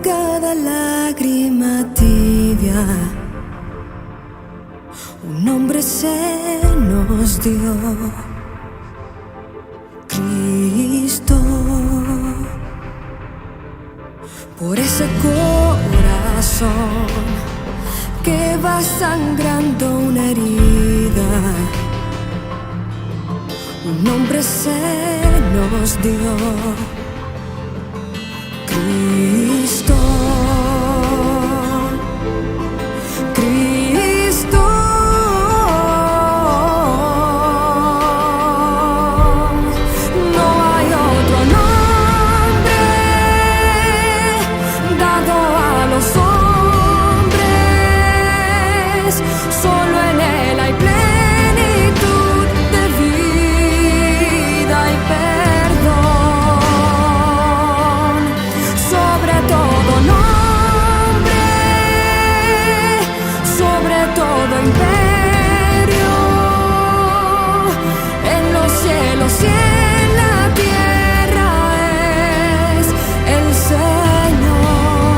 Cada lágrima tibia, un nombre se nos dio, Cristo. Por ese corazón que va sangrando una herida, un nombre se nos dio, Cristo, Cristo. No hay otro nombre dado a los hombres, solo en Él hay plenitud de vida y perdón. Sobre todo nombre, sobre todo imperio, en los cielos y en la tierra es el Señor,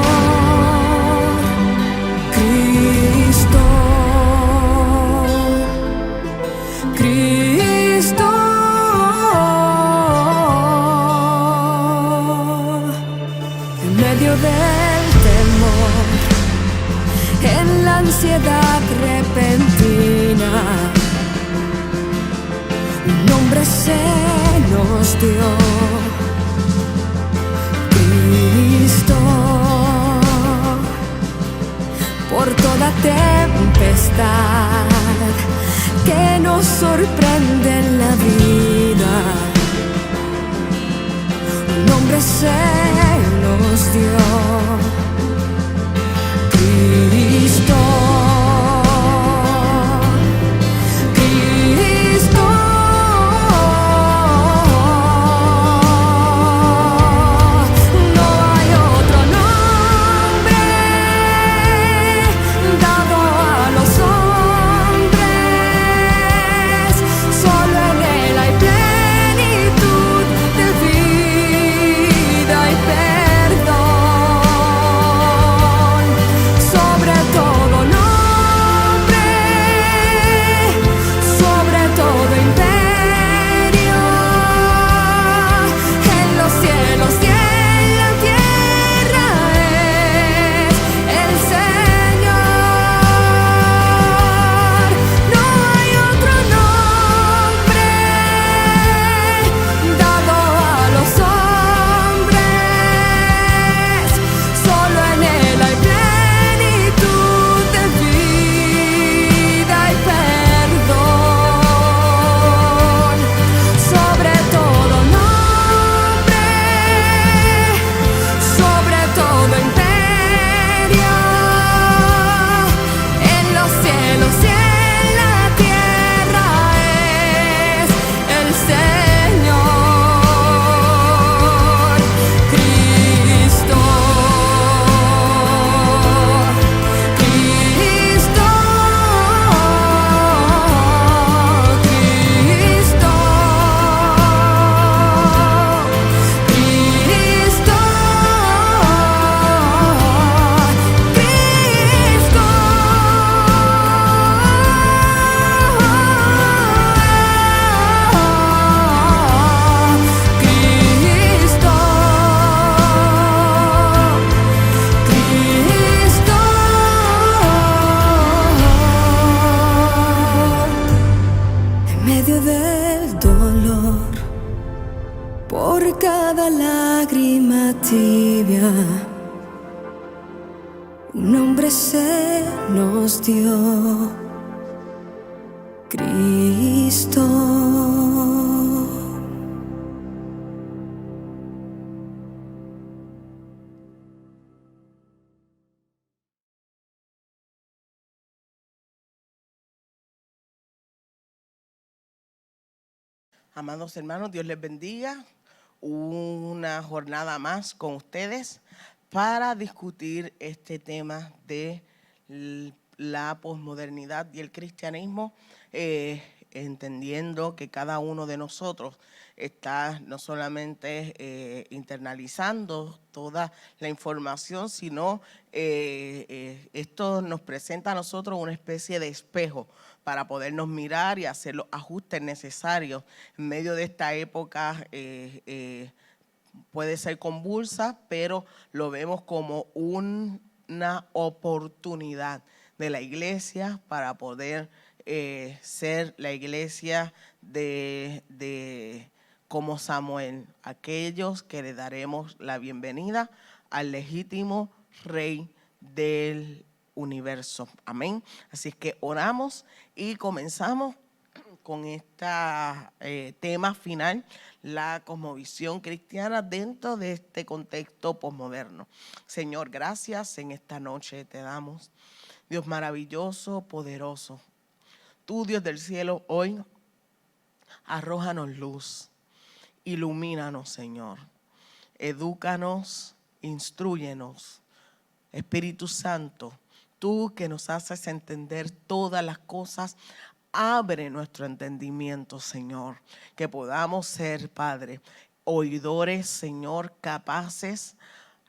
Cristo, Cristo. En medio del temor, en la ansiedad repentina, un nombre se nos dio, Cristo. Por toda tempestad que nos sorprende en la vida, un nombre se nos dio, Cristo, Cristo. No hay otro nombre dado a los hombres, solo el dolor, por cada lágrima tibia, un nombre se nos dio, Cristo. Amados hermanos, Dios les bendiga. Una jornada más con ustedes para discutir este tema de la posmodernidad y el cristianismo, entendiendo que cada uno de nosotros está no solamente internalizando toda la información, sino esto nos presenta a nosotros una especie de espejo para podernos mirar y hacer los ajustes necesarios en medio de esta época. Puede ser convulsa, pero lo vemos como una oportunidad de la iglesia para poder ser la iglesia como Samuel, aquellos que le daremos la bienvenida al legítimo rey del universo. Amén. Así es que oramos y comenzamos con este tema final, la cosmovisión cristiana dentro de este contexto posmoderno. Señor, gracias en esta noche te damos. Dios maravilloso, poderoso. Tú, Dios del cielo, hoy arrójanos luz, ilumínanos, Señor. Edúcanos, instrúyenos. Espíritu Santo, tú que nos haces entender todas las cosas, abre nuestro entendimiento, Señor, que podamos ser, Padre, oidores, Señor, capaces,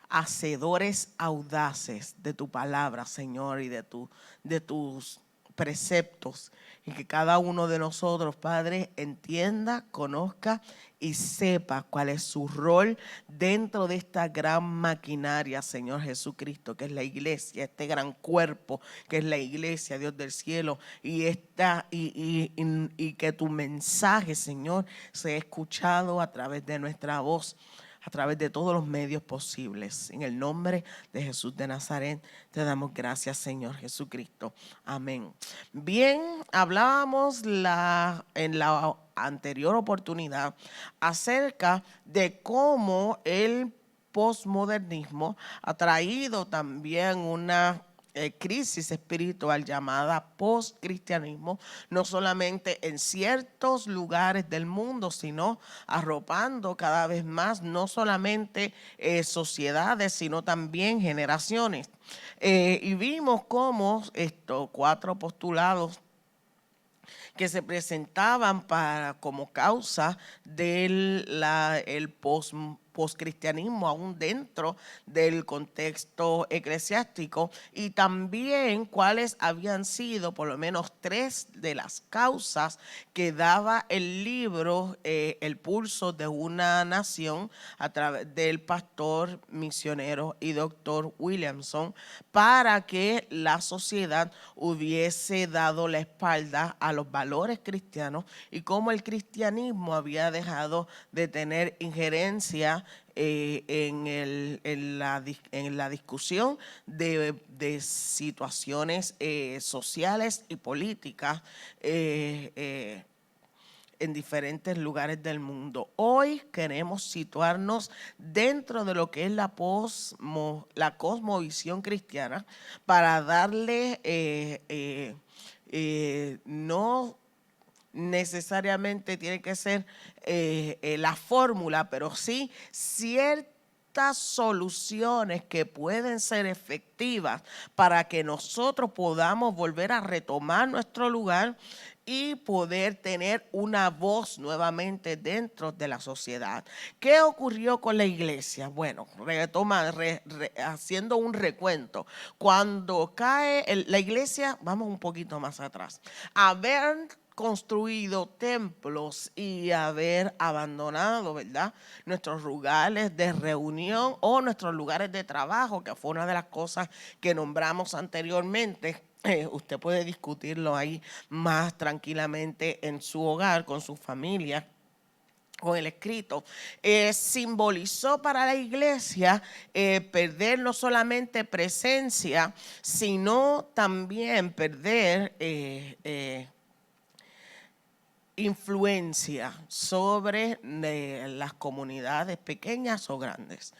hacedores audaces de tu palabra, Señor, y de tus preceptos, y que cada uno de nosotros, Padre, entienda, conozca y sepa cuál es su rol dentro de esta gran maquinaria, Señor Jesucristo, que es la iglesia, este gran cuerpo que es la iglesia, Dios del cielo, y que tu mensaje, Señor, sea escuchado a través de nuestra voz, a través de todos los medios posibles. En el nombre de Jesús de Nazaret te damos gracias, Señor Jesucristo. Amén. Bien, hablábamos en la anterior oportunidad acerca de cómo el posmodernismo ha traído también una crisis espiritual llamada postcristianismo, no solamente en ciertos lugares del mundo, sino arropando cada vez más, no solamente sociedades, sino también generaciones. Y vimos cómo estos 4 postulados que se presentaban como causa del poscristianismo, aún dentro del contexto eclesiástico, y también cuáles habían sido por lo menos 3 de las causas que daba el libro El pulso de una nación, a través del pastor, misionero y doctor Williamson, para que la sociedad hubiese dado la espalda a los valores cristianos y cómo el cristianismo había dejado de tener injerencia en la discusión de situaciones sociales y políticas en diferentes lugares del mundo. Hoy queremos situarnos dentro de lo que es la cosmovisión cristiana para darle no necesariamente tiene que ser la fórmula, pero sí ciertas soluciones que pueden ser efectivas para que nosotros podamos volver a retomar nuestro lugar y poder tener una voz nuevamente dentro de la sociedad. ¿Qué ocurrió con la iglesia? Bueno, haciendo un recuento, cuando cae la iglesia, vamos un poquito más atrás, haber construido templos y haber abandonado, ¿verdad?, nuestros lugares de reunión o nuestros lugares de trabajo, que fue una de las cosas que nombramos anteriormente. Usted puede discutirlo ahí más tranquilamente en su hogar, con su familia, con el escrito. Simbolizó para la iglesia perder no solamente presencia, sino también perder influencia sobre las comunidades pequeñas o grandes.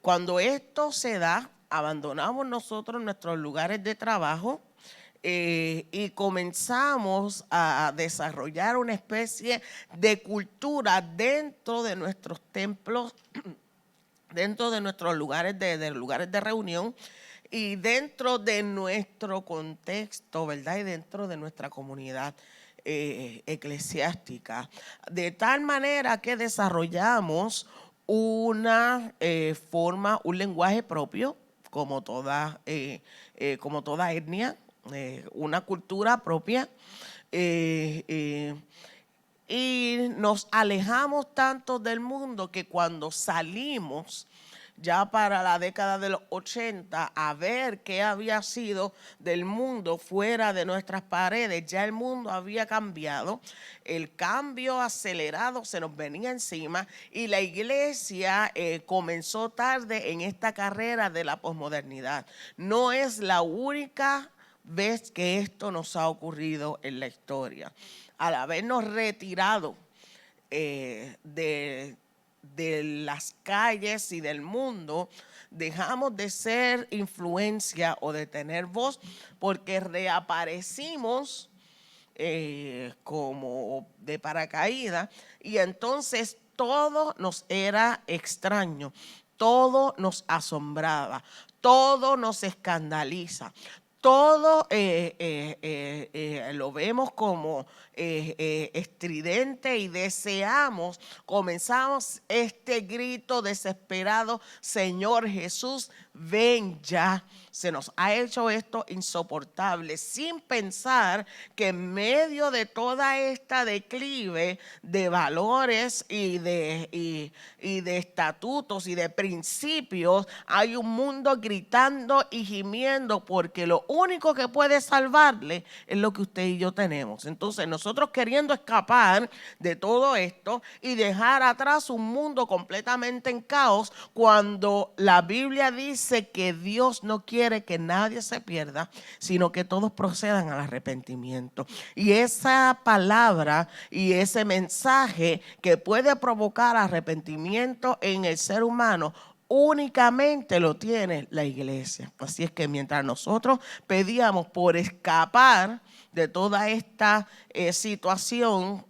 Cuando esto se da, abandonamos nosotros nuestros lugares de trabajo y comenzamos a desarrollar una especie de cultura dentro de nuestros templos, dentro de nuestros lugares lugares de reunión y dentro de nuestro contexto, ¿verdad? Y dentro de nuestra comunidad eclesiástica. De tal manera que desarrollamos una forma, un lenguaje propio, como toda etnia, una cultura propia, y nos alejamos tanto del mundo que cuando salimos ya para la década de los 80 a ver qué había sido del mundo fuera de nuestras paredes, ya el mundo había cambiado, el cambio acelerado se nos venía encima y la iglesia comenzó tarde en esta carrera de la posmodernidad. No es la única vez que esto nos ha ocurrido en la historia. Al habernos retirado de las calles y del mundo, dejamos de ser influencia o de tener voz porque reaparecimos como de paracaídas y entonces todo nos era extraño, todo nos asombraba, todo nos escandaliza. Todo lo vemos como estridente y comenzamos este grito desesperado: Señor Jesús, ven ya. Se nos ha hecho esto insoportable, sin pensar que en medio de toda esta declive de valores y de estatutos y de principios, hay un mundo gritando y gimiendo porque lo único que puede salvarle es lo que usted y yo tenemos. Entonces nosotros queriendo escapar de todo esto y dejar atrás un mundo completamente en caos, cuando la Biblia dice que Dios no quiere que nadie se pierda, sino que todos procedan al arrepentimiento. Y esa palabra y ese mensaje que puede provocar arrepentimiento en el ser humano, únicamente lo tiene la iglesia. Así es que mientras nosotros pedíamos por escapar de toda esta situación,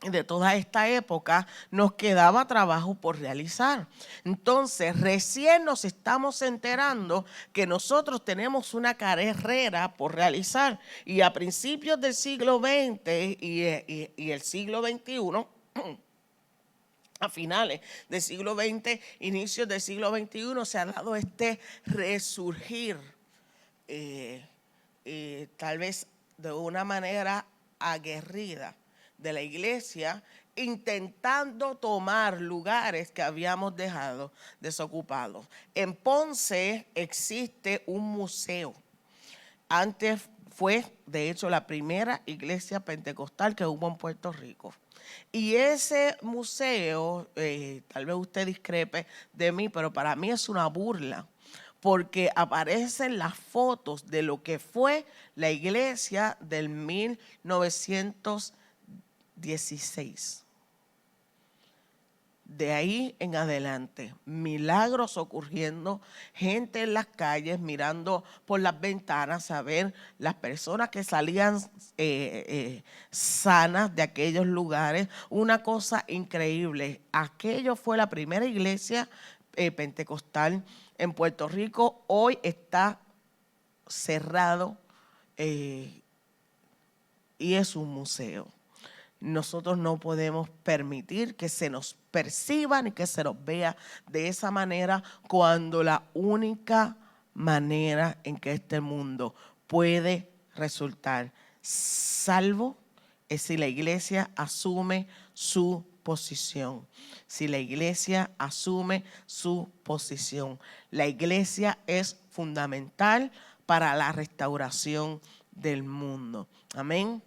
de toda esta época, nos quedaba trabajo por realizar. Entonces, recién nos estamos enterando que nosotros tenemos una carrera por realizar. Y a principios del siglo XX y el siglo XXI, a finales del siglo XX, inicios del siglo XXI, se ha dado este resurgir, tal vez de una manera aguerrida, de la iglesia, intentando tomar lugares que habíamos dejado desocupados. En Ponce existe un museo. Antes fue, de hecho, la primera iglesia pentecostal que hubo en Puerto Rico. Y ese museo, tal vez usted discrepe de mí, pero para mí es una burla, porque aparecen las fotos de lo que fue la iglesia del 1916. De ahí en adelante, milagros ocurriendo, gente en las calles mirando por las ventanas a ver las personas que salían sanas de aquellos lugares. Una cosa increíble. Aquello fue la primera iglesia pentecostal en Puerto Rico. Hoy está cerrado y es un museo. Nosotros no podemos permitir que se nos perciba ni que se nos vea de esa manera, cuando la única manera en que este mundo puede resultar salvo es si la iglesia asume su posición. Si la iglesia asume su posición. La iglesia es fundamental para la restauración del mundo. Amén.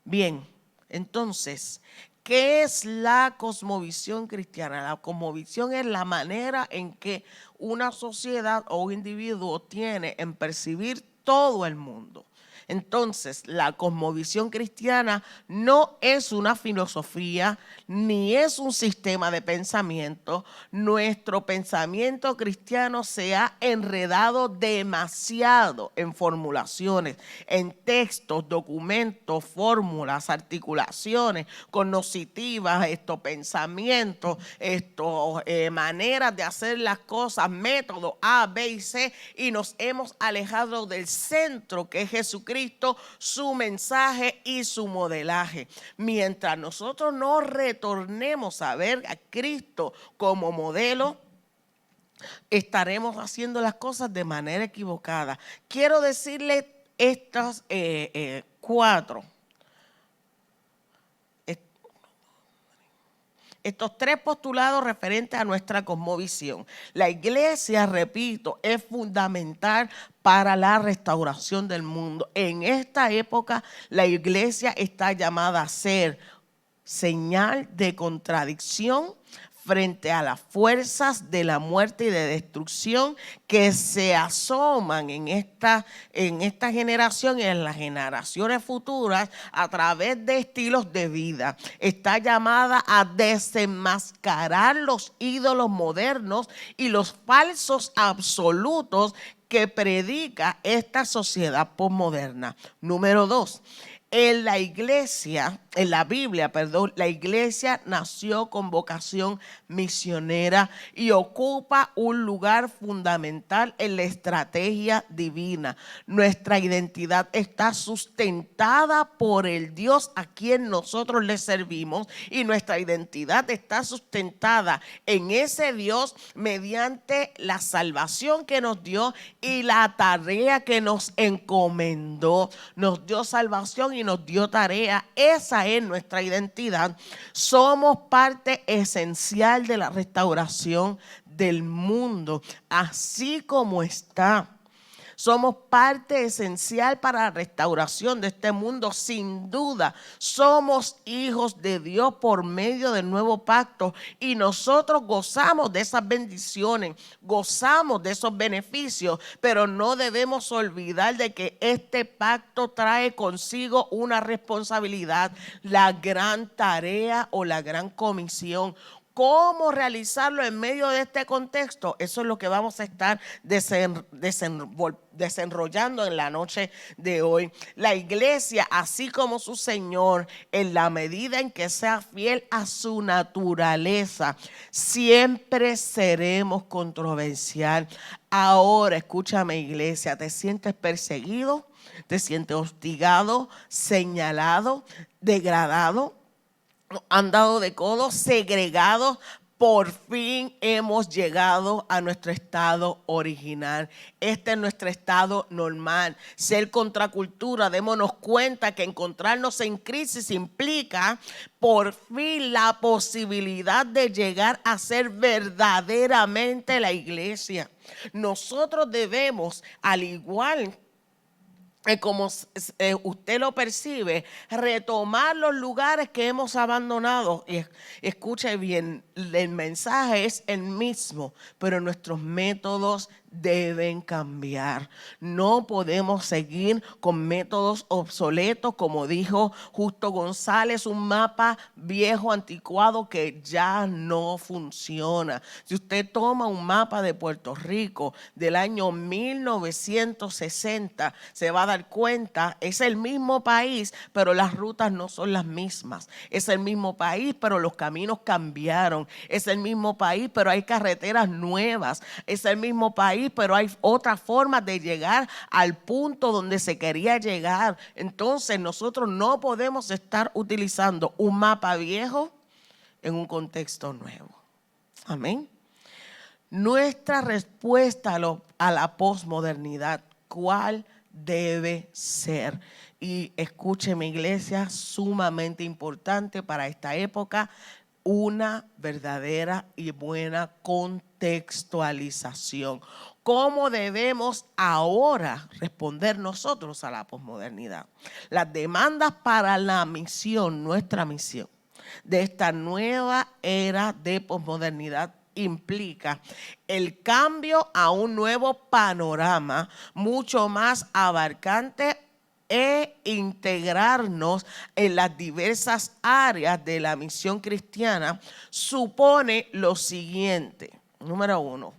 Bien, entonces, ¿qué es la cosmovisión cristiana? La cosmovisión es la manera en que una sociedad o un individuo tiene en percibir todo el mundo. Entonces, la cosmovisión cristiana no es una filosofía ni es un sistema de pensamiento. Nuestro pensamiento cristiano se ha enredado demasiado en formulaciones, en textos, documentos, fórmulas, articulaciones, cognitivas, pensamientos, maneras de hacer las cosas, métodos A, B y C, y nos hemos alejado del centro que es Jesucristo, su mensaje y su modelaje. Mientras nosotros no retornemos a ver a Cristo como modelo, estaremos haciendo las cosas de manera equivocada. Quiero decirle estas cuatro. Estos tres postulados referentes a nuestra cosmovisión. La iglesia, repito, es fundamental para la restauración del mundo. En esta época, la iglesia está llamada a ser señal de contradicción frente a las fuerzas de la muerte y de destrucción que se asoman en esta generación y en las generaciones futuras a través de estilos de vida. Está llamada a desenmascarar los ídolos modernos y los falsos absolutos que predica esta sociedad posmoderna. Número 2. En la Biblia, la iglesia nació con vocación misionera y ocupa un lugar fundamental en la estrategia divina. Nuestra identidad está sustentada por el Dios a quien nosotros le servimos y nuestra identidad está sustentada en ese Dios mediante la salvación que nos dio y la tarea que nos encomendó. Nos dio salvación y nos dio tarea. Esa es nuestra identidad. Somos parte esencial de la restauración del mundo, así como está. Somos parte esencial para la restauración de este mundo, sin duda. Somos hijos de Dios por medio del nuevo pacto y nosotros gozamos de esas bendiciones, gozamos de esos beneficios, pero no debemos olvidar de que este pacto trae consigo una responsabilidad, la gran tarea o la gran comisión. ¿Cómo realizarlo en medio de este contexto? Eso es lo que vamos a estar desenrollando en la noche de hoy. La iglesia, así como su Señor, en la medida en que sea fiel a su naturaleza, siempre seremos controversial. Ahora, escúchame, iglesia, ¿te sientes perseguido? ¿Te sientes hostigado, señalado, degradado? Han dado de codo, segregados? Por fin hemos llegado a nuestro estado original. Este es nuestro estado normal. Ser contracultura, démonos cuenta que encontrarnos en crisis implica por fin la posibilidad de llegar a ser verdaderamente la iglesia. Nosotros debemos, al igual como usted lo percibe, retomar los lugares que hemos abandonado. Y escuche bien, el mensaje es el mismo, pero nuestros métodos deben cambiar. No podemos seguir con métodos obsoletos, como dijo Justo González, un mapa viejo, anticuado que ya no funciona. Si usted toma un mapa de Puerto Rico del año 1960, se va a dar cuenta, es el mismo país, pero las rutas no son las mismas. Es el mismo país, pero los caminos cambiaron. Es el mismo país, pero hay carreteras nuevas. Es el mismo país, pero hay otras formas de llegar al punto donde se quería llegar. Entonces nosotros no podemos estar utilizando un mapa viejo en un contexto nuevo. Amén. Nuestra respuesta a la posmodernidad, ¿cuál debe ser? Y escúcheme, iglesia, sumamente importante para esta época, una verdadera y buena contextualización. ¿Cómo debemos ahora responder nosotros a la posmodernidad? Las demandas para la misión, nuestra misión, de esta nueva era de posmodernidad implica el cambio a un nuevo panorama mucho más abarcante e integrarnos en las diversas áreas de la misión cristiana supone lo siguiente. Número 1,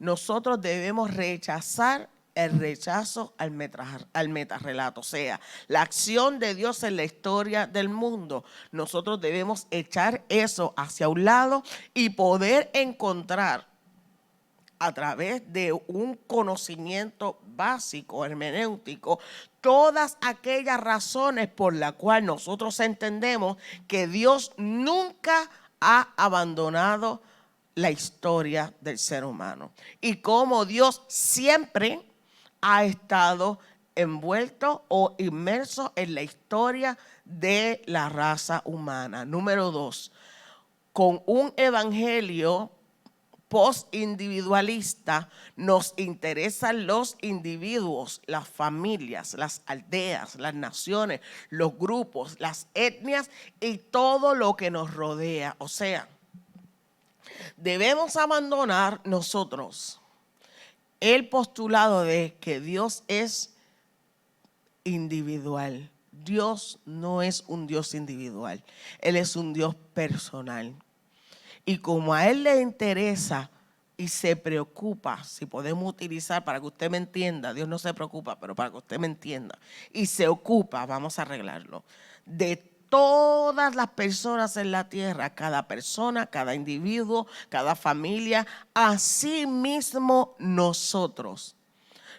nosotros debemos rechazar el rechazo al metarrelato, o sea, la acción de Dios en la historia del mundo. Nosotros debemos echar eso hacia un lado y poder encontrar a través de un conocimiento básico, hermenéutico, todas aquellas razones por las cuales nosotros entendemos que Dios nunca ha abandonado la historia del ser humano y cómo Dios siempre ha estado envuelto o inmerso en la historia de la raza humana. Número 2, con un evangelio postindividualista nos interesan los individuos, las familias, las aldeas, las naciones, los grupos, las etnias y todo lo que nos rodea. O sea, debemos abandonar nosotros el postulado de que Dios es individual. Dios no es un Dios individual, Él es un Dios personal. Y como a Él le interesa y se preocupa, si podemos utilizar para que usted me entienda, Dios no se preocupa, pero para que usted me entienda, y se ocupa, vamos a arreglarlo, de todas las personas en la tierra, cada persona, cada individuo, cada familia, así mismo nosotros.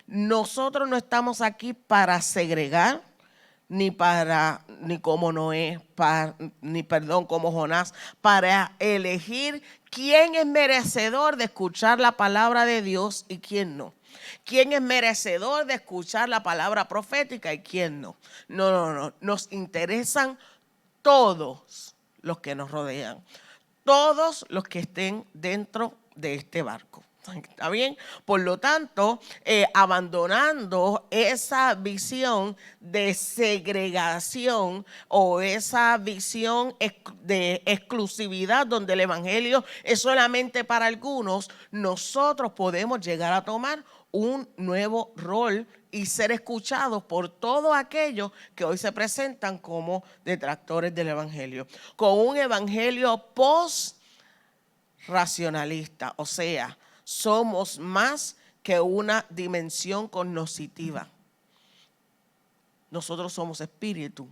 Nosotros no estamos aquí para segregar, ni como Noé, como Jonás, para elegir quién es merecedor de escuchar la palabra de Dios y quién no. ¿Quién es merecedor de escuchar la palabra profética y quién no? No. Nos interesan todos los que nos rodean, todos los que estén dentro de este barco. ¿Está bien? Por lo tanto, abandonando esa visión de segregación o esa visión de exclusividad donde el evangelio es solamente para algunos, nosotros podemos llegar a tomar un nuevo rol y ser escuchados por todos aquellos que hoy se presentan como detractores del evangelio. Con un evangelio post-racionalista, o sea, somos más que una dimensión cognitiva. Nosotros somos espíritu,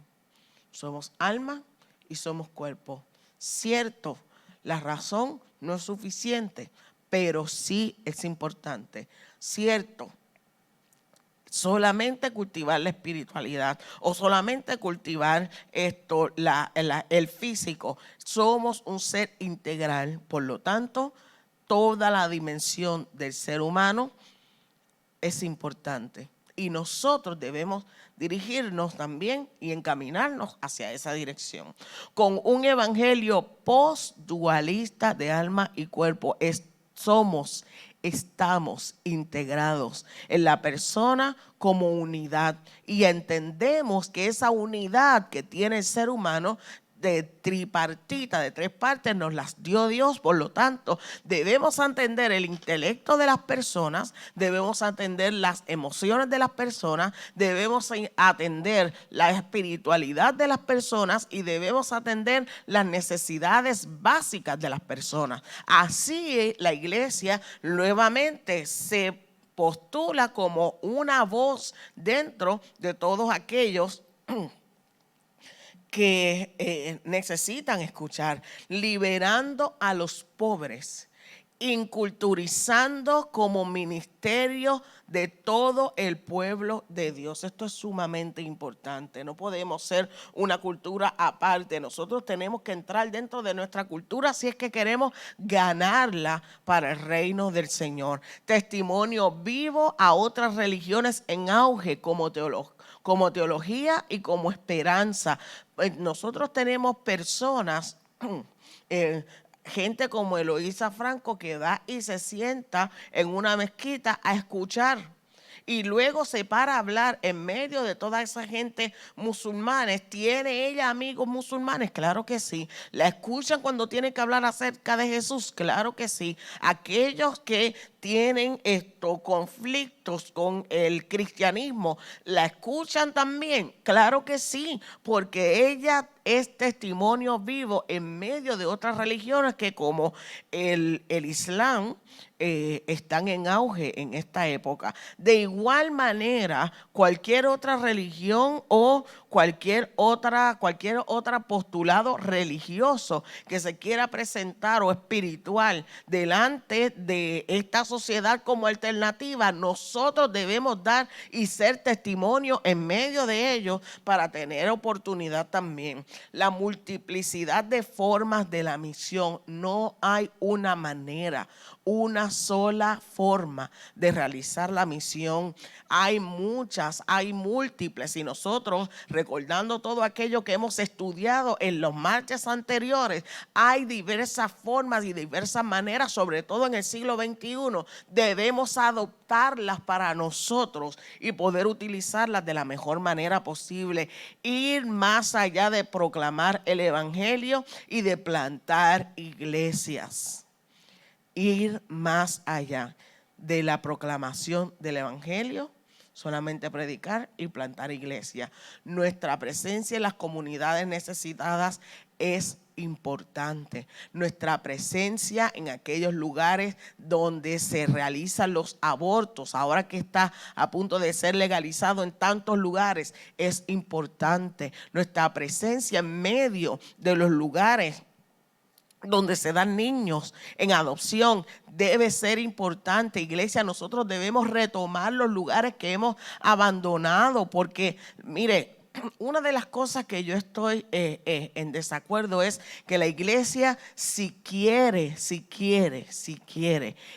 somos alma y somos cuerpo. Cierto, la razón no es suficiente, pero sí es importante. Cierto, solamente cultivar la espiritualidad o solamente cultivar el físico. Somos un ser integral, por lo tanto, toda la dimensión del ser humano es importante y nosotros debemos dirigirnos también y encaminarnos hacia esa dirección. Con un evangelio post-dualista de alma y cuerpo, estamos integrados en la persona como unidad y entendemos que esa unidad que tiene el ser humano de tripartita, de tres partes, nos las dio Dios. Por lo tanto, debemos atender el intelecto de las personas, debemos atender las emociones de las personas, debemos atender la espiritualidad de las personas y debemos atender las necesidades básicas de las personas. Así la iglesia nuevamente se postula como una voz dentro de todos aquellos que necesitan escuchar, liberando a los pobres, inculturizando como ministerio de todo el pueblo de Dios. Esto es sumamente importante. No podemos ser una cultura aparte. Nosotros tenemos que entrar dentro de nuestra cultura si es que queremos ganarla para el reino del Señor. Testimonio vivo a otras religiones en auge como teología y como esperanza. Nosotros tenemos personas gente como Eloísa Franco que va y se sienta en una mezquita a escuchar. Y luego se para a hablar en medio de toda esa gente musulmanes. ¿Tiene ella amigos musulmanes? Claro que sí. ¿La escuchan cuando tiene que hablar acerca de Jesús? Claro que sí. Aquellos que tienen conflictos con el cristianismo, ¿la escuchan también? Claro que sí, porque ella es testimonio vivo en medio de otras religiones que como el Islam están en auge en esta época. De igual manera, cualquier otra religión o cualquier otra postulado religioso que se quiera presentar o espiritual delante de esta sociedad como alternativa, nosotros debemos dar y ser testimonio en medio de ellos para tener oportunidad también. La multiplicidad de formas de la misión, no hay una manera, una sola forma de realizar la misión. Hay muchas, hay múltiples, y nosotros, recordando todo aquello que hemos estudiado en los martes anteriores, hay diversas formas y diversas maneras, sobre todo en el siglo XXI, debemos adoptarlas para nosotros y poder utilizarlas de la mejor manera posible. Ir más allá de proclamar el evangelio y de plantar iglesias. Ir más allá de la proclamación del evangelio, solamente predicar y plantar iglesia. Nuestra presencia en las comunidades necesitadas es importante. Nuestra presencia en aquellos lugares donde se realizan los abortos, ahora que está a punto de ser legalizado en tantos lugares, es importante. Nuestra presencia en medio de los lugares donde se dan niños en adopción debe ser importante. Iglesia, nosotros debemos retomar los lugares que hemos abandonado, porque mire, una de las cosas que yo estoy en desacuerdo es que la iglesia, si quiere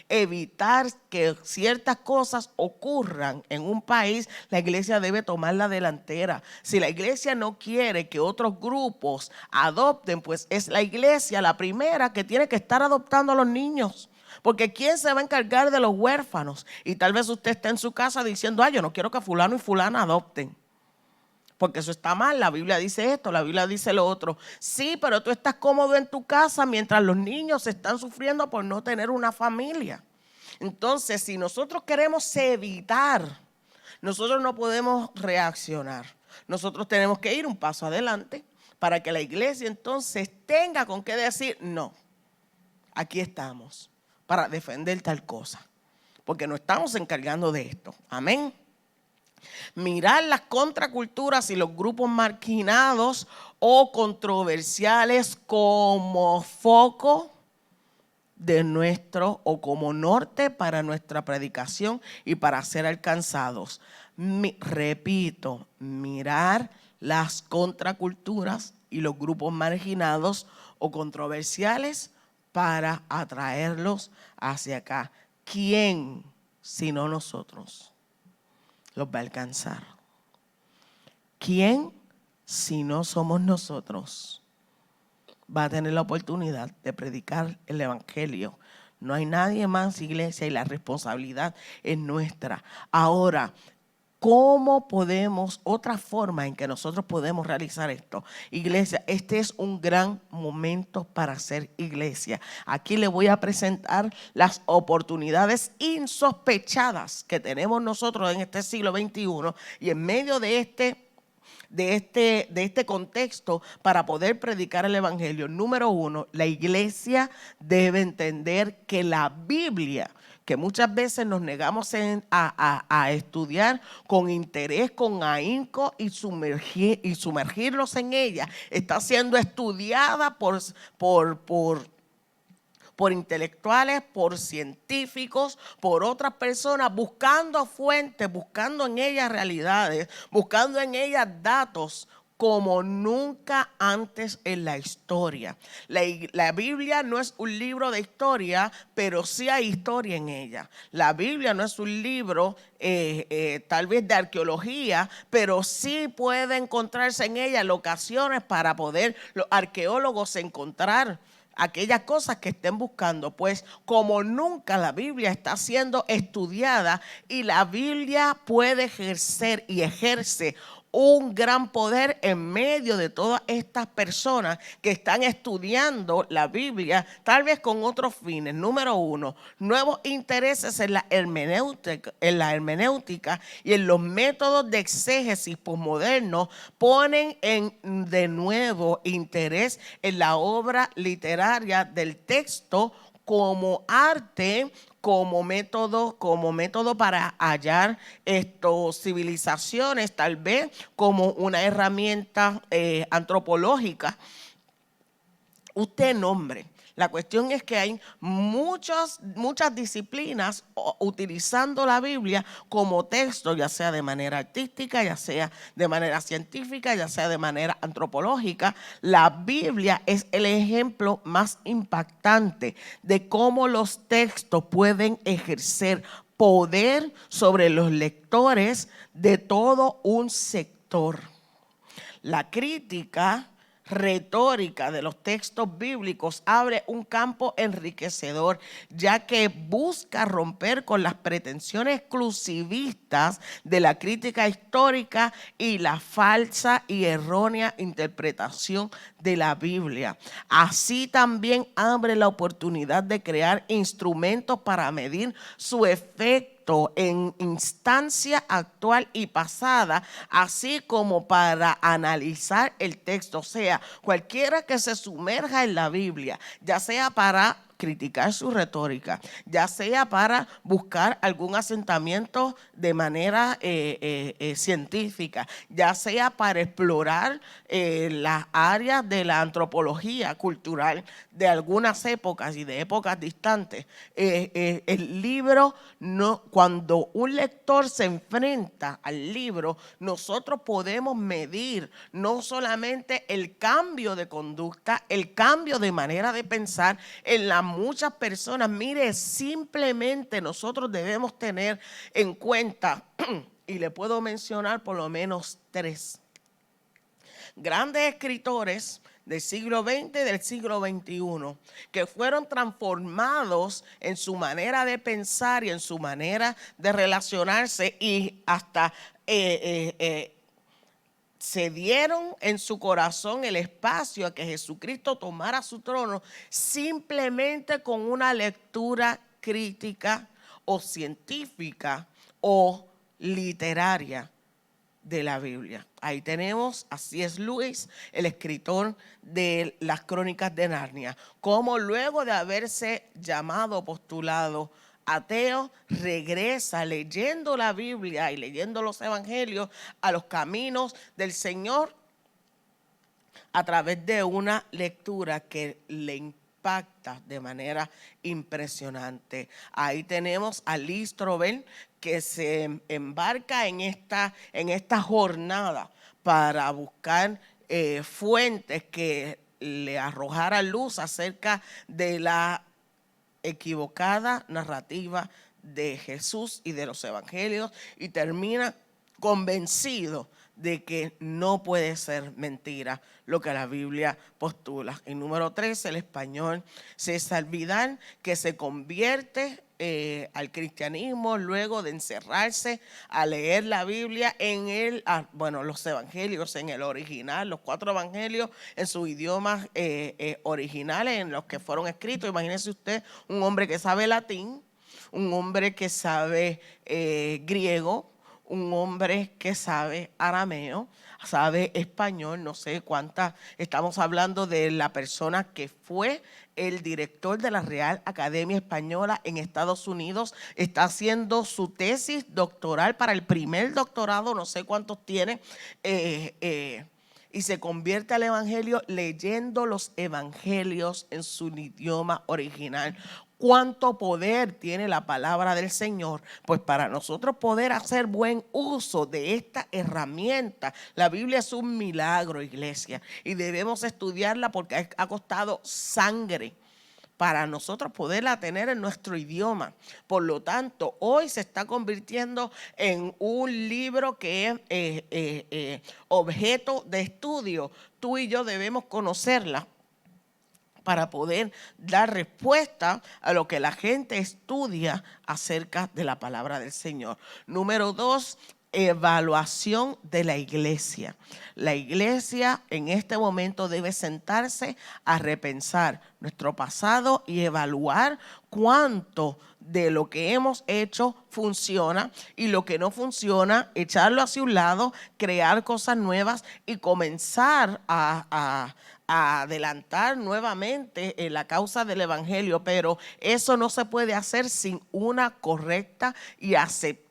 evitar que ciertas cosas ocurran en un país, la iglesia debe tomar la delantera. Si la iglesia no quiere que otros grupos adopten, pues es la iglesia la primera que tiene que estar adoptando a los niños. Porque ¿quién se va a encargar de los huérfanos? Y tal vez usted esté en su casa diciendo, yo no quiero que fulano y fulana adopten, porque eso está mal. La Biblia dice esto, la Biblia dice lo otro. Sí, pero tú estás cómodo en tu casa mientras los niños están sufriendo por no tener una familia. Entonces, si nosotros queremos evitar, nosotros no podemos reaccionar. Nosotros tenemos que ir un paso adelante para que la iglesia entonces tenga con qué decir, no, aquí estamos para defender tal cosa, porque nos estamos encargando de esto. Amén. Mirar las contraculturas y los grupos marginados o controversiales como foco de nuestro o como norte para nuestra predicación y para ser alcanzados. Repito, mirar las contraculturas y los grupos marginados o controversiales para atraerlos hacia acá. ¿Quién, sino nosotros, los va a alcanzar? ¿Quién, si no somos nosotros, va a tener la oportunidad de predicar el evangelio? No hay nadie más, iglesia, y la responsabilidad es nuestra. Ahora, ¿cómo podemos, otra forma en que nosotros podemos realizar esto? Iglesia, este es un gran momento para ser iglesia. Aquí le voy a presentar las oportunidades insospechadas que tenemos nosotros en este siglo XXI y en medio de este contexto para poder predicar el evangelio. Número 1, la iglesia debe entender que la Biblia, que muchas veces nos negamos a estudiar con interés, con ahínco y sumergirnos en ella, está siendo estudiada por intelectuales, por científicos, por otras personas, buscando fuentes, buscando en ellas realidades, buscando en ellas datos como nunca antes en la historia. La Biblia no es un libro de historia, pero sí hay historia en ella. La Biblia no es un libro tal vez de arqueología, pero sí puede encontrarse en ella locaciones para poder los arqueólogos encontrar aquellas cosas que estén buscando, pues como nunca la Biblia está siendo estudiada y la Biblia puede ejercer y ejerce un gran poder en medio de todas estas personas que están estudiando la Biblia, tal vez con otros fines. Número uno, nuevos intereses en la hermenéutica y en los métodos de exégesis posmodernos ponen de nuevo interés en la obra literaria del texto como arte, como método para hallar civilizaciones, tal vez como una herramienta antropológica. Usted nombre. La cuestión es que hay muchas disciplinas utilizando la Biblia como texto, ya sea de manera artística, ya sea de manera científica, ya sea de manera antropológica. La Biblia es el ejemplo más impactante de cómo los textos pueden ejercer poder sobre los lectores de todo un sector. La crítica retórica de los textos bíblicos abre un campo enriquecedor, ya que busca romper con las pretensiones exclusivistas de la crítica histórica y la falsa y errónea interpretación de la Biblia. Así también abre la oportunidad de crear instrumentos para medir su efecto en instancia actual y pasada, así como para analizar el texto. O sea, cualquiera que se sumerja en la Biblia, ya sea para criticar su retórica, ya sea para buscar algún asentamiento de manera científica, ya sea para explorar las áreas de la antropología cultural de algunas épocas y de épocas distantes. El libro, cuando un lector se enfrenta al libro, nosotros podemos medir no solamente el cambio de conducta, el cambio de manera de pensar en las muchas personas. Mire, simplemente nosotros debemos tener en cuenta, y le puedo mencionar por lo menos 3 grandes escritores del siglo XX y del siglo XXI, que fueron transformados en su manera de pensar y en su manera de relacionarse, y hasta se dieron en su corazón el espacio a que Jesucristo tomara su trono simplemente con una lectura crítica o científica o literaria de la Biblia. Ahí tenemos a C.S. Lewis, el escritor de las Crónicas de Narnia, como luego de haberse llamado, postulado ateo, regresa leyendo la Biblia y leyendo los evangelios a los caminos del Señor a través de una lectura que le impacta de manera impresionante. Ahí tenemos a Lee Strobel, que se embarca en esta jornada para buscar fuentes que le arrojaran luz acerca de la equivocada narrativa de Jesús y de los evangelios, y termina convencido de que no puede ser mentira lo que la Biblia postula. Y número 3, el español César Vidal, que se convierte al cristianismo luego de encerrarse a leer la Biblia los evangelios en el original, los 4 evangelios en sus idiomas originales en los que fueron escritos. Imagínese usted un hombre que sabe latín, un hombre que sabe griego, un hombre que sabe arameo, sabe español, no sé cuántas. Estamos hablando de la persona que fue el director de la Real Academia Española en Estados Unidos. Está haciendo su tesis doctoral para el primer doctorado, no sé cuántos tiene, y se convierte al evangelio leyendo los evangelios en su idioma original. ¿Cuánto poder tiene la palabra del Señor? Pues para nosotros poder hacer buen uso de esta herramienta, la Biblia es un milagro, iglesia, y debemos estudiarla porque ha costado sangre para nosotros poderla tener en nuestro idioma. Por lo tanto, hoy se está convirtiendo en un libro que es objeto de estudio. Tú y yo debemos conocerla para poder dar respuesta a lo que la gente estudia acerca de la palabra del Señor. Número 2, evaluación de la iglesia. La iglesia en este momento debe sentarse a repensar nuestro pasado y evaluar cuánto de lo que hemos hecho funciona y lo que no funciona, echarlo hacia un lado, crear cosas nuevas y comenzar a adelantar nuevamente en la causa del evangelio, pero eso no se puede hacer sin una correcta y aceptable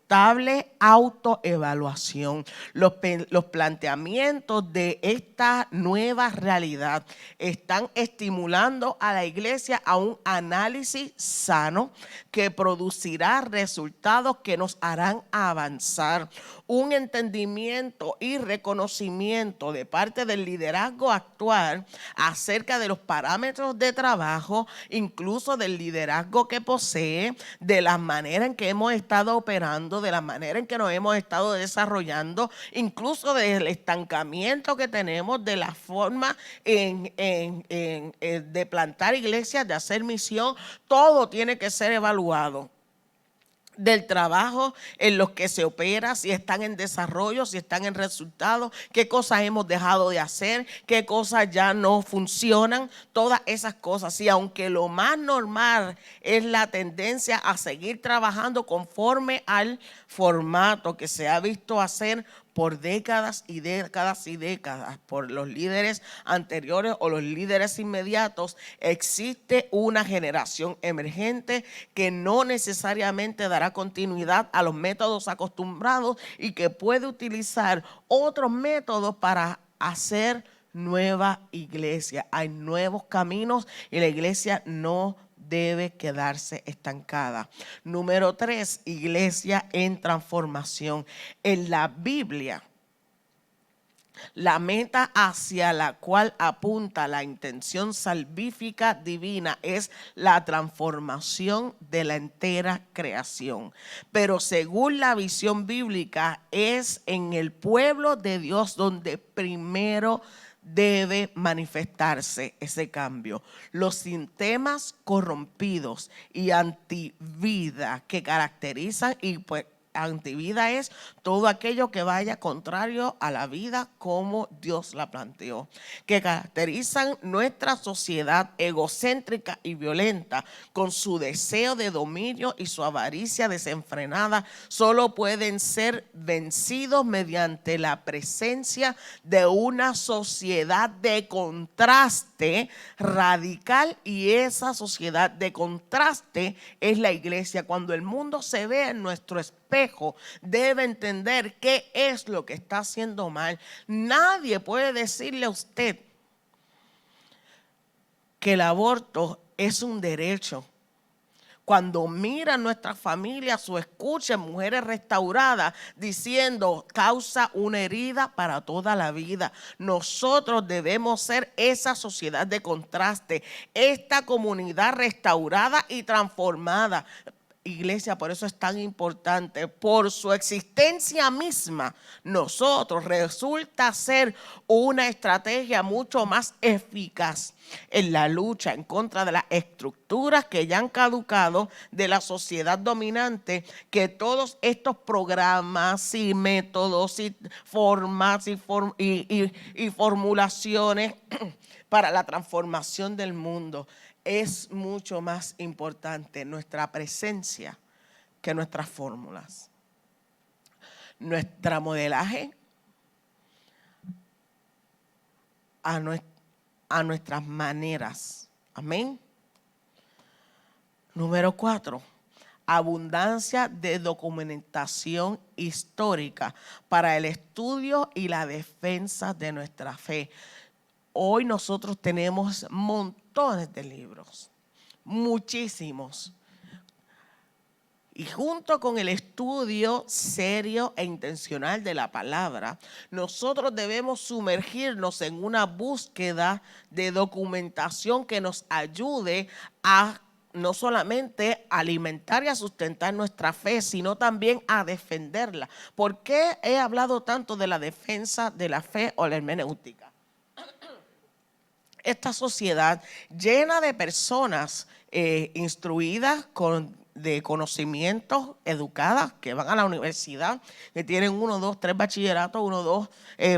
autoevaluación. Los planteamientos de esta nueva realidad están estimulando a la iglesia a un análisis sano que producirá resultados que nos harán avanzar. Un entendimiento y reconocimiento de parte del liderazgo actual acerca de los parámetros de trabajo, incluso del liderazgo que posee, de la manera en que hemos estado operando, de la manera en que nos hemos estado desarrollando, incluso del estancamiento que tenemos, de la forma de plantar iglesias, de hacer misión. Todo tiene que ser evaluado. Del trabajo en los que se opera, si están en desarrollo, si están en resultados, qué cosas hemos dejado de hacer, qué cosas ya no funcionan, todas esas cosas. Y aunque lo más normal es la tendencia a seguir trabajando conforme al formato que se ha visto hacer por décadas y décadas y décadas por los líderes anteriores o los líderes inmediatos, existe una generación emergente que no necesariamente dará continuidad a los métodos acostumbrados y que puede utilizar otros métodos para hacer nueva iglesia. Hay nuevos caminos y la iglesia no debe quedarse estancada. Número 3, iglesia en transformación. En la Biblia, la meta hacia la cual apunta la intención salvífica divina es la transformación de la entera creación. Pero según la visión bíblica, es en el pueblo de Dios donde primero debe manifestarse ese cambio. Los sistemas corrompidos y antivida que caracterizan y pues antivida es todo aquello que vaya contrario a la vida como Dios la planteó, que caracterizan nuestra sociedad egocéntrica y violenta con su deseo de dominio y su avaricia desenfrenada, solo pueden ser vencidos mediante la presencia de una sociedad de contraste radical, y esa sociedad de contraste es la iglesia. Cuando el mundo se ve en nuestro espejo, debe entender qué es lo que está haciendo mal. Nadie puede decirle a usted que el aborto es un derecho. Cuando miran nuestras familias o escuchan mujeres restauradas diciendo causa una herida para toda la vida, nosotros debemos ser esa sociedad de contraste, esta comunidad restaurada y transformada. Iglesia, por eso es tan importante, por su existencia misma, nosotros resulta ser una estrategia mucho más eficaz en la lucha en contra de las estructuras que ya han caducado de la sociedad dominante, que todos estos programas y métodos y formas y formulaciones para la transformación del mundo. Es mucho más importante nuestra presencia que nuestras fórmulas. Nuestra modelaje a nuestras maneras. Amén. Número 4. Abundancia de documentación histórica para el estudio y la defensa de nuestra fe. Hoy nosotros tenemos montones de libros, muchísimos. Y junto con el estudio serio e intencional de la palabra, nosotros debemos sumergirnos en una búsqueda de documentación que nos ayude a no solamente alimentar y a sustentar nuestra fe, sino también a defenderla. ¿Por qué he hablado tanto de la defensa de la fe o la hermenéutica? esta sociedad llena de personas instruidas de conocimientos, educadas, que van a la universidad, que tienen 1, 2, 3 bachilleratos, 1, 2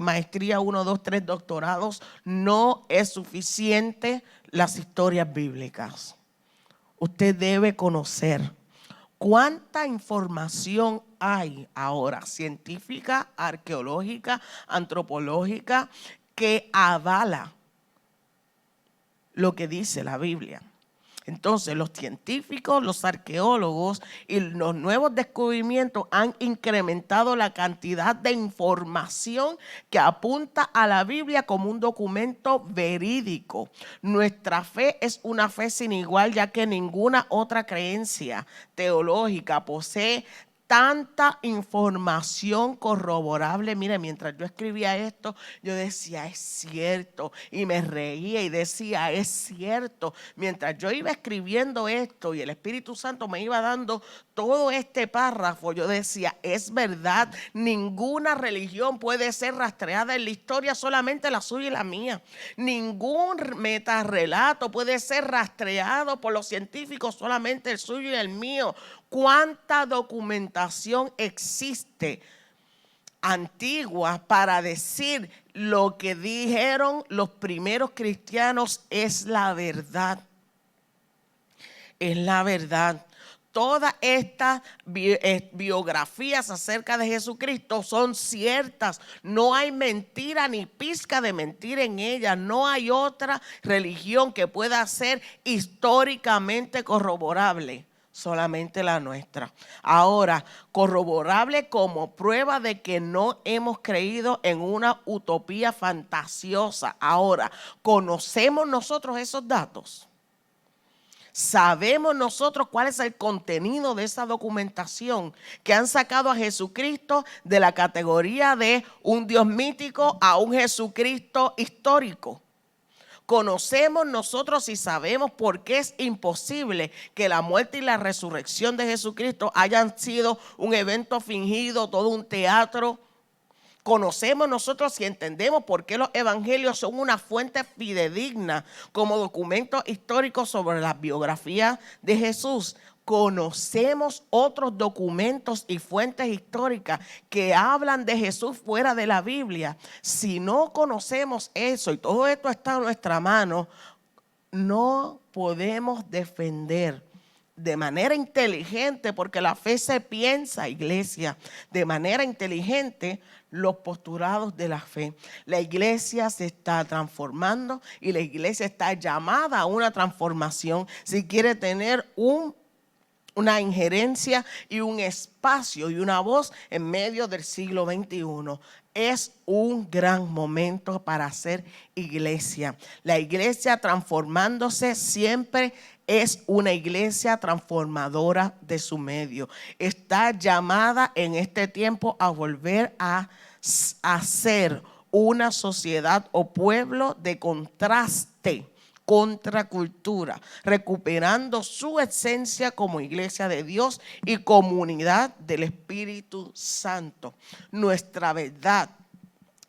maestría, 1, 2, 3 doctorados, no es suficiente las historias bíblicas. Usted debe conocer cuánta información hay ahora, científica, arqueológica, antropológica, que avala lo que dice la Biblia. Entonces, los científicos, los arqueólogos y los nuevos descubrimientos han incrementado la cantidad de información que apunta a la Biblia como un documento verídico. Nuestra fe es una fe sin igual, ya que ninguna otra creencia teológica posee tanta información corroborable. Mire, mientras yo escribía esto, yo decía, es cierto, y me reía y decía, es cierto. Mientras yo iba escribiendo esto y el Espíritu Santo me iba dando todo este párrafo, yo decía, es verdad, ninguna religión puede ser rastreada en la historia, solamente la suya y la mía. Ningún metarrelato puede ser rastreado por los científicos, solamente el suyo y el mío. ¿Cuánta documentación existe antigua para decir lo que dijeron los primeros cristianos es la verdad? Es la verdad. Todas estas biografías acerca de Jesucristo son ciertas. No hay mentira ni pizca de mentira en ellas. No hay otra religión que pueda ser históricamente corroborable. Solamente la nuestra. Ahora, corroborable como prueba de que no hemos creído en una utopía fantasiosa. Ahora, ¿conocemos nosotros esos datos? ¿Sabemos nosotros cuál es el contenido de esa documentación que han sacado a Jesucristo de la categoría de un Dios mítico a un Jesucristo histórico? Conocemos nosotros y sabemos por qué es imposible que la muerte y la resurrección de Jesucristo hayan sido un evento fingido, todo un teatro. Conocemos nosotros y entendemos por qué los evangelios son una fuente fidedigna como documentos históricos sobre la biografía de Jesús. Conocemos otros documentos y fuentes históricas que hablan de Jesús fuera de la Biblia. Si no conocemos eso y todo esto está en nuestra mano, no podemos defender de manera inteligente, porque la fe se piensa, iglesia, de manera inteligente los postulados de la fe. La iglesia se está transformando y la iglesia está llamada a una transformación si quiere tener una injerencia y un espacio y una voz en medio del siglo XXI. Es un gran momento para hacer iglesia. La iglesia transformándose siempre es una iglesia transformadora de su medio. Está llamada en este tiempo a volver a ser una sociedad o pueblo de contraste, contracultura, recuperando su esencia como iglesia de Dios y comunidad del Espíritu Santo. Nuestra verdad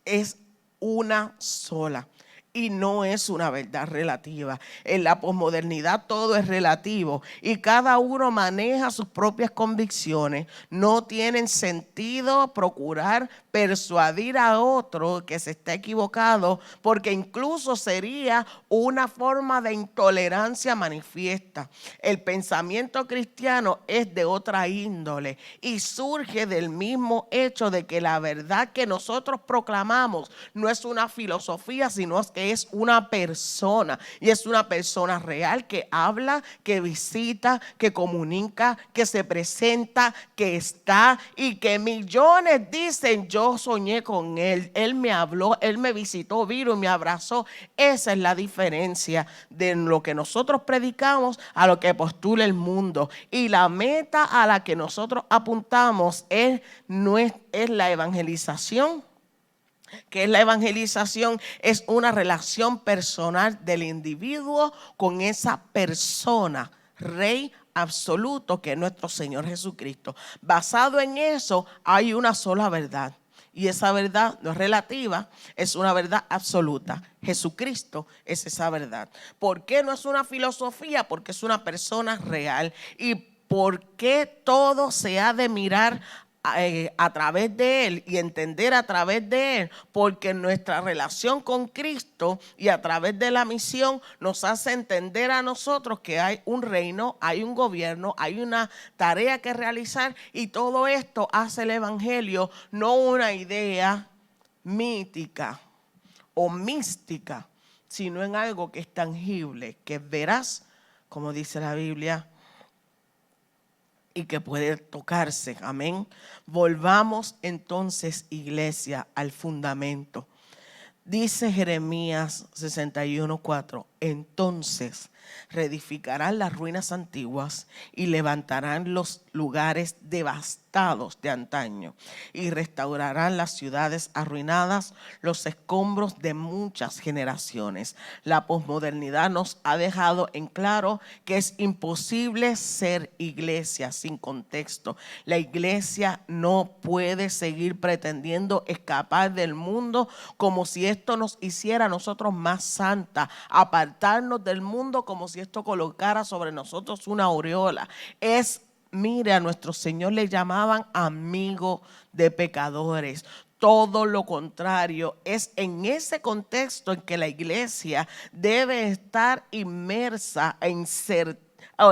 es una sola y no es una verdad relativa. En la posmodernidad todo es relativo y cada uno maneja sus propias convicciones. No tiene sentido procurar persuadir a otro que se está equivocado, porque incluso sería una forma de intolerancia manifiesta. El pensamiento cristiano es de otra índole y surge del mismo hecho de que la verdad que nosotros proclamamos no es una filosofía, sino que es una persona, y es una persona real que habla, que visita, que comunica, que se presenta, que está, y que millones dicen: yo soñé con él, él me habló, él me visitó, vino y me abrazó. Esa es la diferencia de lo que nosotros predicamos a lo que postula el mundo, y la meta a la que nosotros apuntamos es la evangelización. ¿Qué es la evangelización? Es una relación personal del individuo con esa persona, Rey absoluto, que es nuestro Señor Jesucristo. Basado en eso hay una sola verdad, Y esa verdad no es relativa, es una verdad absoluta. Jesucristo es esa verdad. ¿Por qué no es una filosofía? Porque es una persona real. ¿Y por qué todo se ha de mirar a través de Él y entender a través de Él? Porque nuestra relación con Cristo y a través de la misión nos hace entender a nosotros que hay un reino, hay un gobierno, hay una tarea que realizar, y todo esto hace el Evangelio no una idea mítica o mística, sino en algo que es tangible, que es veraz, como dice la Biblia, y que puede tocarse. Amén. Volvamos entonces, iglesia, al fundamento. Dice Jeremías 61:4, entonces reedificarán las ruinas antiguas y levantarán los lugares devastados de antaño y restaurarán las ciudades arruinadas, los escombros de muchas generaciones. La posmodernidad nos ha dejado en claro que es imposible ser iglesia sin contexto. La iglesia no puede seguir pretendiendo escapar del mundo como si esto nos hiciera a nosotros más santa, apartarnos del mundo como si esto colocara sobre nosotros una aureola. Mire, a nuestro Señor le llamaban amigo de pecadores. Todo lo contrario, es en ese contexto en que la iglesia debe estar inmersa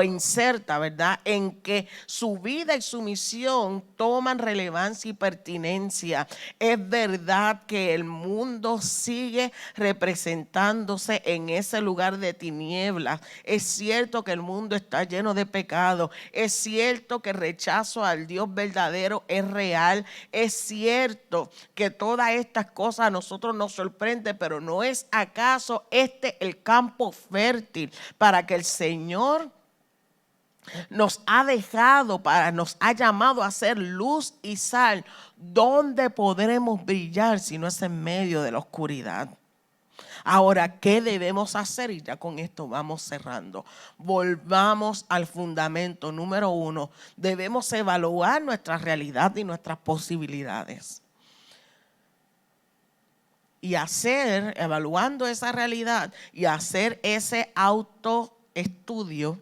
inserta, ¿verdad? En que su vida y su misión toman relevancia y pertinencia. Es verdad que el mundo sigue representándose en ese lugar de tinieblas. Es cierto que el mundo está lleno de pecado. Es cierto que el rechazo al Dios verdadero es real. Es cierto que todas estas cosas a nosotros nos sorprenden, pero ¿no es acaso este el campo fértil para que el Señor nos ha nos ha llamado a ser luz y sal? ¿Dónde podremos brillar si no es en medio de la oscuridad? Ahora, ¿qué debemos hacer? Y ya con esto vamos cerrando. Volvamos al fundamento número 1. Debemos evaluar nuestra realidad y nuestras posibilidades. Y evaluando esa realidad y hacer ese autoestudio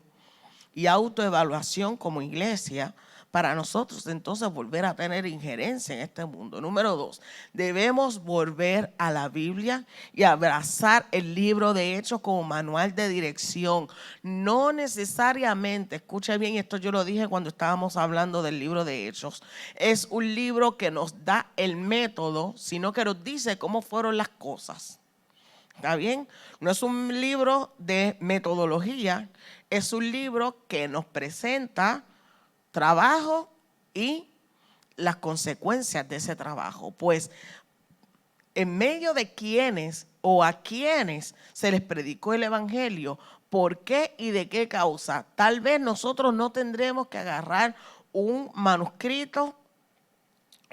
y autoevaluación como iglesia, para nosotros entonces volver a tener injerencia en este mundo. Número 2, debemos volver a la Biblia y abrazar el libro de Hechos como manual de dirección. No necesariamente, escucha bien, esto yo lo dije cuando estábamos hablando del libro de Hechos, es un libro que nos da el método, sino que nos dice cómo fueron las cosas. ¿Está bien? No es un libro de metodología, es un libro que nos presenta trabajo y las consecuencias de ese trabajo. Pues en medio de quienes o a quienes se les predicó el evangelio, ¿por qué y de qué causa? Tal vez nosotros no tendremos que agarrar un manuscrito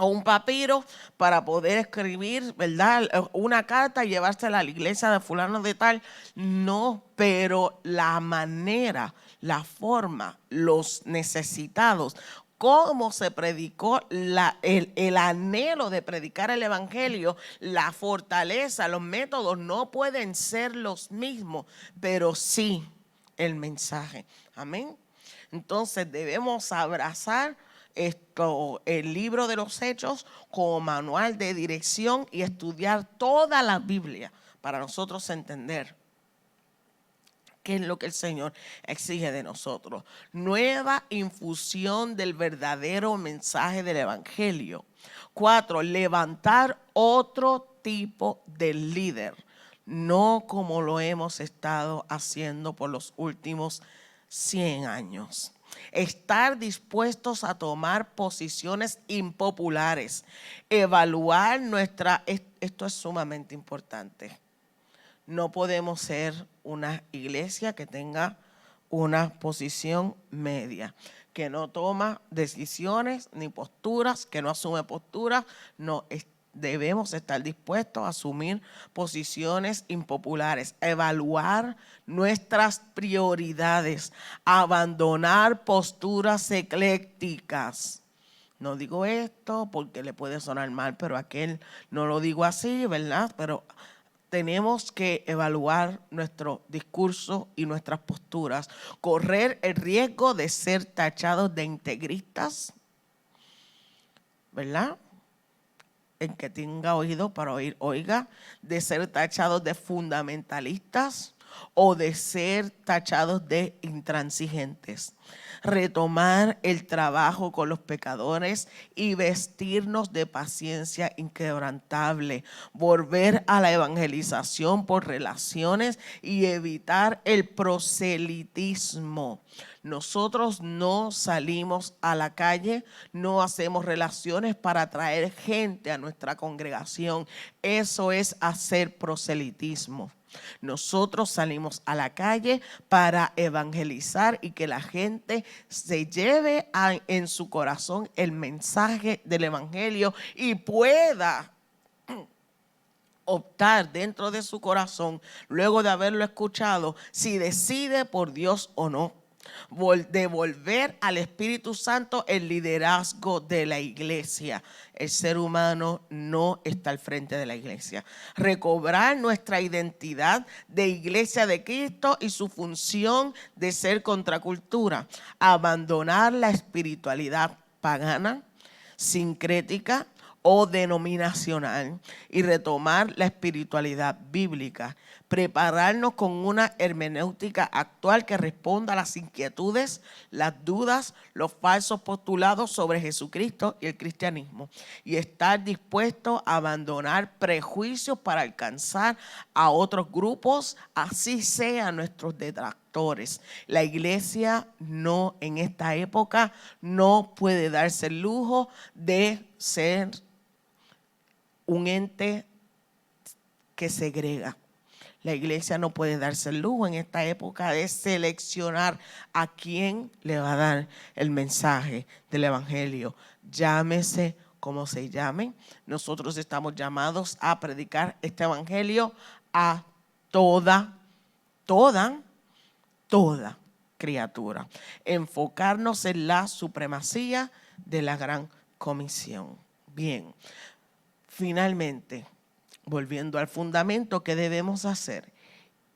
o un papiro para poder escribir, ¿verdad?, una carta y llevársela a la iglesia de fulano de tal. No, pero la manera, la forma, los necesitados, cómo se predicó, el anhelo de predicar el evangelio, la fortaleza, los métodos no pueden ser los mismos, pero sí el mensaje. Amén. Entonces debemos abrazar el libro de los Hechos como manual de dirección y estudiar toda la Biblia para nosotros entender qué es lo que el Señor exige de nosotros. Nueva infusión del verdadero mensaje del evangelio. 4, levantar otro tipo de líder, no como lo hemos estado haciendo por los últimos 100 años. Estar dispuestos a tomar posiciones impopulares, evaluar esto es sumamente importante. No podemos ser una iglesia que tenga una posición media, que no toma decisiones ni posturas, que no asume posturas. No, debemos estar dispuestos a asumir posiciones impopulares, evaluar nuestras prioridades, abandonar posturas eclécticas. No digo esto porque le puede sonar mal, pero aquel no lo digo así, ¿verdad? Pero tenemos que evaluar nuestro discurso y nuestras posturas, correr el riesgo de ser tachados de integristas, ¿verdad? En que tenga oído para oír, oiga, de ser tachados de fundamentalistas o de ser tachados de intransigentes. Retomar el trabajo con los pecadores y vestirnos de paciencia inquebrantable. Volver a la evangelización por relaciones y evitar el proselitismo. Nosotros no salimos a la calle, no hacemos relaciones para atraer gente a nuestra congregación. Eso es hacer proselitismo. Nosotros salimos a la calle para evangelizar y que la gente se lleve en su corazón el mensaje del evangelio y pueda optar dentro de su corazón, luego de haberlo escuchado, si decide por Dios o no. Devolver al Espíritu Santo el liderazgo de la iglesia. El ser humano no está al frente de la iglesia. Recobrar nuestra identidad de iglesia de Cristo y su función de ser contracultura. Abandonar la espiritualidad pagana, sincrética o denominacional y retomar la espiritualidad bíblica. Prepararnos con una hermenéutica actual que responda a las inquietudes, las dudas, los falsos postulados sobre Jesucristo y el cristianismo. Y estar dispuesto a abandonar prejuicios para alcanzar a otros grupos, así sean nuestros detractores. La iglesia no, en esta época, no puede darse el lujo de ser un ente que segrega. La iglesia no puede darse el lujo en esta época de seleccionar a quién le va a dar el mensaje del evangelio. Llámese como se llame. Nosotros estamos llamados a predicar este evangelio a toda criatura. Enfocarnos en la supremacía de la gran comisión. Bien, finalmente, volviendo al fundamento, ¿qué debemos hacer?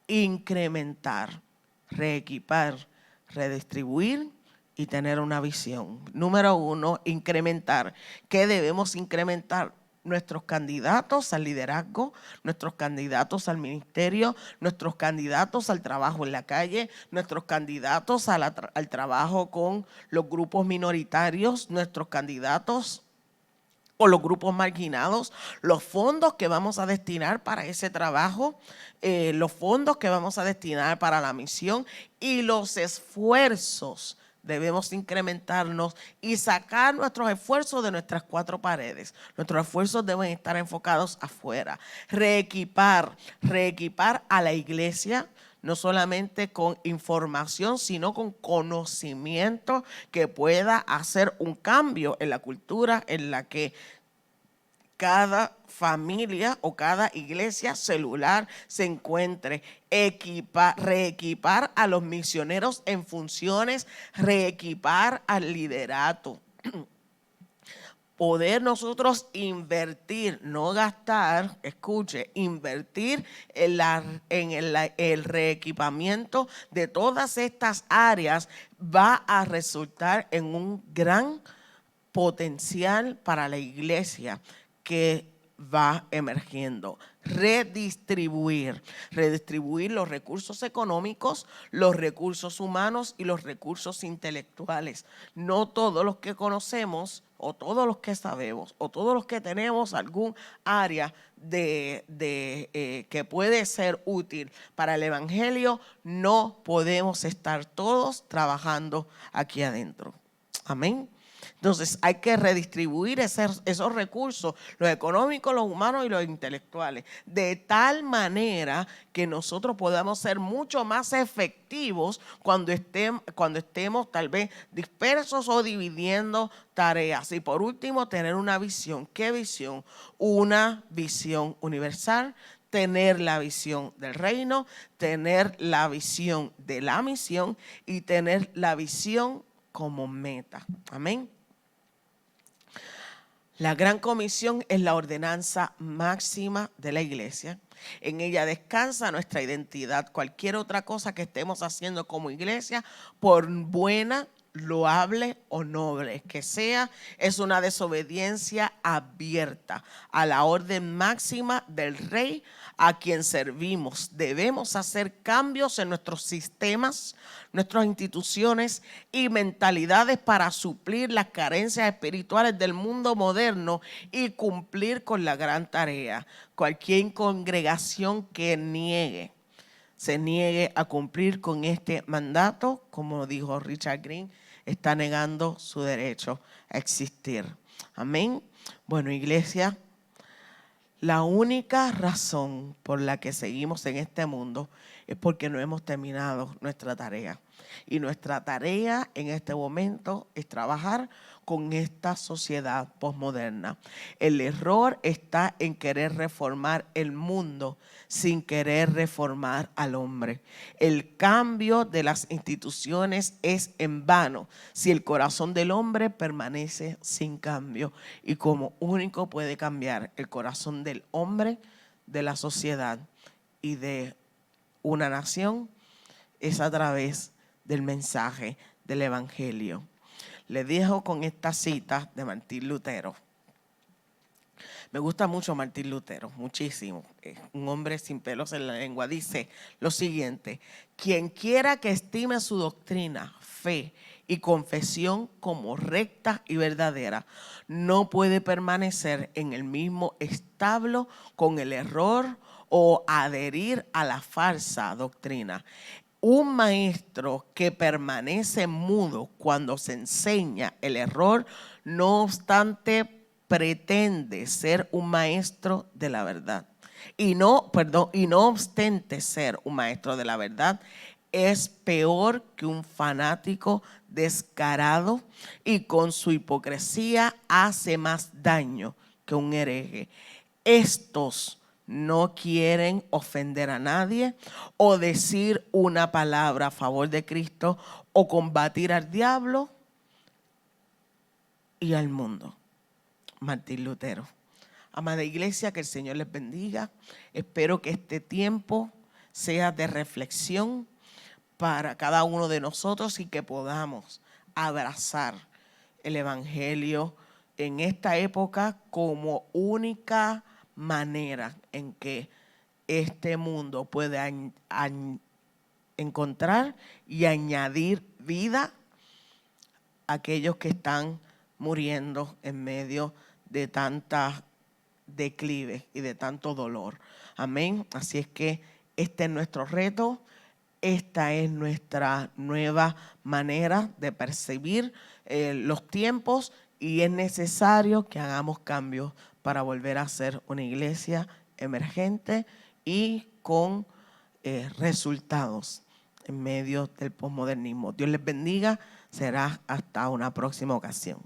Incrementar, reequipar, redistribuir y tener una visión. Número 1, incrementar. ¿Qué debemos incrementar? Nuestros candidatos al liderazgo, nuestros candidatos al ministerio, nuestros candidatos al trabajo en la calle, nuestros candidatos al trabajo con los grupos minoritarios, nuestros candidatos o los grupos marginados, los fondos que vamos a destinar para ese trabajo, los fondos que vamos a destinar para la misión y los esfuerzos. Debemos incrementarnos y sacar nuestros esfuerzos de nuestras cuatro paredes. Nuestros esfuerzos deben estar enfocados afuera. Reequipar a la iglesia, no solamente con información, sino con conocimiento que pueda hacer un cambio en la cultura en la que cada familia o cada iglesia celular se encuentre. Reequipar a los misioneros en funciones, reequipar al liderato. Poder nosotros invertir, no gastar, escuche, invertir en el reequipamiento de todas estas áreas va a resultar en un gran potencial para la iglesia que va emergiendo. Redistribuir los recursos económicos, los recursos humanos y los recursos intelectuales. No todos los que conocemos o todos los que sabemos o todos los que tenemos algún área que puede ser útil para el evangelio, no podemos estar todos trabajando aquí adentro. Amén. Entonces hay que redistribuir esos recursos, los económicos, los humanos y los intelectuales, de tal manera que nosotros podamos ser mucho más efectivos cuando estemos tal vez dispersos o dividiendo tareas. Y por último, tener una visión. ¿Qué visión? Una visión universal. Tener la visión del reino, tener la visión de la misión y tener la visión como meta. Amén. La Gran Comisión es la ordenanza máxima de la iglesia. En ella descansa nuestra identidad. Cualquier otra cosa que estemos haciendo como iglesia, por buena, loable o noble que sea, es una desobediencia abierta a la orden máxima del Rey a quien servimos. Debemos hacer cambios en nuestros sistemas, nuestras instituciones y mentalidades para suplir las carencias espirituales del mundo moderno y cumplir con la gran tarea. Cualquier congregación que se niegue a cumplir con este mandato, como dijo Richard Green, está negando su derecho a existir. Amén. Bueno, iglesia, la única razón por la que seguimos en este mundo es porque no hemos terminado nuestra tarea. Y nuestra tarea en este momento es trabajar con esta sociedad posmoderna. El error está en querer reformar el mundo sin querer reformar al hombre. El cambio de las instituciones es en vano si el corazón del hombre permanece sin cambio. Y como único puede cambiar el corazón del hombre, de la sociedad y de una nación, es a través del mensaje del Evangelio. Le dejo con esta cita de Martín Lutero. Me gusta mucho Martín Lutero, muchísimo. Es un hombre sin pelos en la lengua. Dice lo siguiente: quien quiera que estime su doctrina, fe y confesión como recta y verdadera, no puede permanecer en el mismo establo con el error o adherir a la falsa doctrina. Un maestro que permanece mudo cuando se enseña el error, no obstante, pretende ser un maestro de la verdad. Y no obstante ser un maestro de la verdad, es peor que un fanático descarado y con su hipocresía hace más daño que un hereje. Estos no quieren ofender a nadie o decir una palabra a favor de Cristo o combatir al diablo y al mundo. Martín Lutero. Amada iglesia, que el Señor les bendiga. Espero que este tiempo sea de reflexión para cada uno de nosotros y que podamos abrazar el Evangelio en esta época como única manera en que este mundo puede encontrar y añadir vida a aquellos que están muriendo en medio de tanta declive y de tanto dolor. Amén. Así es que este es nuestro reto. Esta es nuestra nueva manera de percibir los tiempos y es necesario que hagamos cambios para volver a ser una iglesia emergente y con resultados en medio del posmodernismo. Dios les bendiga. Será hasta una próxima ocasión.